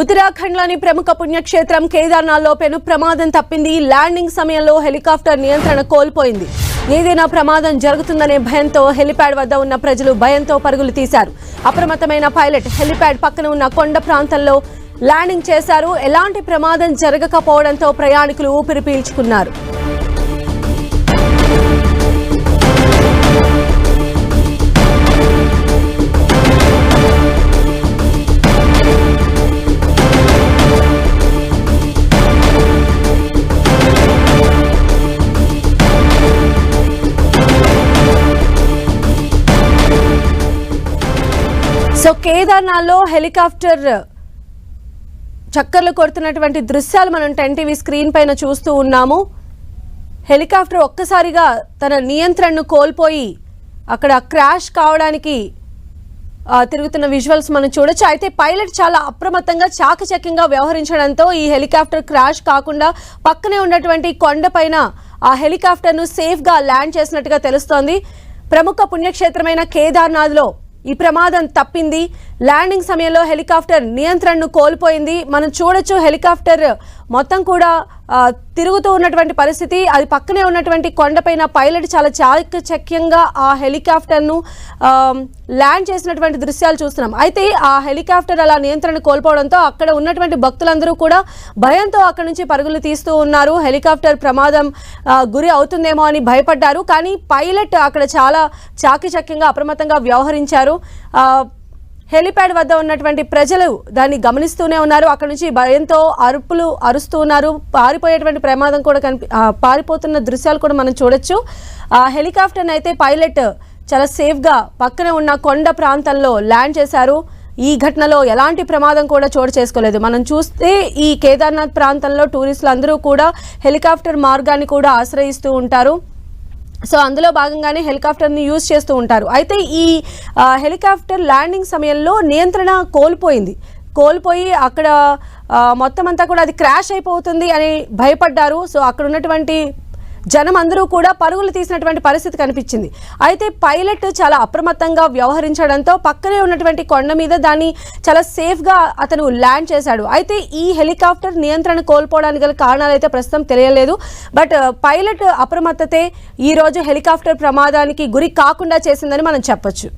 ఉత్తరాఖండ్లోని ప్రముఖ పుణ్యక్షేత్రం కేదార్నాథ్లో పెను ప్రమాదం తప్పింది. ల్యాండింగ్ సమయంలో హెలికాప్టర్ నియంత్రణ కోల్పోయింది. ఏదైనా ప్రమాదం జరుగుతుందనే భయంతో హెలిప్యాడ్ వద్ద ఉన్న ప్రజలు భయంతో పరుగులు తీశారు. అప్రమత్తమైన పైలట్ హెలిప్యాడ్ పక్కన ఉన్న కొండ ప్రాంతంలో ల్యాండింగ్ చేశారు. ఎలాంటి ప్రమాదం జరగకపోవడంతో ప్రయాణికులు ఊపిరి పీల్చుకున్నారు. సో కేదార్నాథ్లో హెలికాప్టర్ చక్కర్లు కొడుతున్నటువంటి దృశ్యాలు మనం 10 టీవీ స్క్రీన్ పైన చూస్తూ ఉన్నాము. హెలికాప్టర్ ఒక్కసారిగా తన నియంత్రణను కోల్పోయి అక్కడ క్రాష్ కావడానికి తిరుగుతున్న విజువల్స్ మనం చూడొచ్చు. అయితే పైలట్ చాలా అప్రమత్తంగా చాకచక్యంగా వ్యవహరించడంతో ఈ హెలికాప్టర్ క్రాష్ కాకుండా పక్కనే ఉన్నటువంటి కొండపైన ఆ హెలికాప్టర్ను సేఫ్గా ల్యాండ్ చేసినట్టుగా తెలుస్తోంది. ప్రముఖ పుణ్యక్షేత్రమైన కేదార్నాథ్లో ఈ ప్రమాదం తప్పింది. ల్యాండింగ్ సమయంలో హెలికాప్టర్ నియంత్రణను కోల్పోయింది. మనం చూడొచ్చు హెలికాప్టర్ మొత్తం కూడా తిరుగుతూ ఉన్నటువంటి పరిస్థితి. అది పక్కనే ఉన్నటువంటి కొండపైన పైలట్ చాలా చాకచక్యంగా ఆ హెలికాప్టర్ను ల్యాండ్ చేసినటువంటి దృశ్యాలు చూస్తున్నాం. అయితే ఆ హెలికాప్టర్ అలా నియంత్రణ కోల్పోవడంతో అక్కడ ఉన్నటువంటి భక్తులందరూ కూడా భయంతో అక్కడ నుంచి పరుగులు తీస్తూ ఉన్నారు. హెలికాప్టర్ ప్రమాదం గురి అవుతుందేమో అని భయపడ్డారు. కానీ పైలట్ అక్కడ చాలా చాకచక్యంగా అప్రమత్తంగా వ్యవహరించారు. హెలిప్యాడ్ వద్ద ఉన్నటువంటి ప్రజలు దాన్ని గమనిస్తూనే ఉన్నారు. అక్కడ నుంచి భయంతో అరుపులు అరుస్తూ ఉన్నారు. పారిపోయేటువంటి ప్రమాదం కూడా పారిపోతున్న దృశ్యాలు కూడా మనం చూడొచ్చు. ఆ హెలికాప్టర్ని అయితే పైలట్ చాలా సేఫ్గా పక్కనే ఉన్న కొండ ప్రాంతంలో ల్యాండ్ చేశారు. ఈ ఘటనలో ఎలాంటి ప్రమాదం కూడా చోటు చేసుకోలేదు. మనం చూస్తే ఈ కేదార్నాథ్ ప్రాంతంలో టూరిస్టులు అందరూ కూడా హెలికాప్టర్ మార్గాన్ని కూడా ఆశ్రయిస్తూ ఉంటారు. సో అందులో భాగంగానే హెలికాప్టర్ని యూజ్ చేస్తూ ఉంటారు. అయితే ఈ హెలికాప్టర్ ల్యాండింగ్ సమయంలో నియంత్రణ కోల్పోయి అక్కడ మొత్తం అంతా కూడా అది క్రాష్ అయిపోతుంది అని భయపడ్డారు. సో అక్కడ ఉన్నటువంటి జనం అందరూ కూడా పరుగులు తీసినటువంటి పరిస్థితి కనిపించింది. అయితే పైలట్ చాలా అప్రమత్తంగా వ్యవహరించడంతో పక్కనే ఉన్నటువంటి కొండ మీద దాన్ని చాలా సేఫ్గా అతను ల్యాండ్ చేశాడు. అయితే ఈ హెలికాప్టర్ నియంత్రణ కోల్పోవడానికి గల కారణాలు అయితే ప్రస్తుతం తెలియలేదు. బట్ పైలట్ అప్రమత్తతే ఈరోజు హెలికాప్టర్ ప్రమాదానికి గురి కాకుండా చేసిందని మనం చెప్పొచ్చు.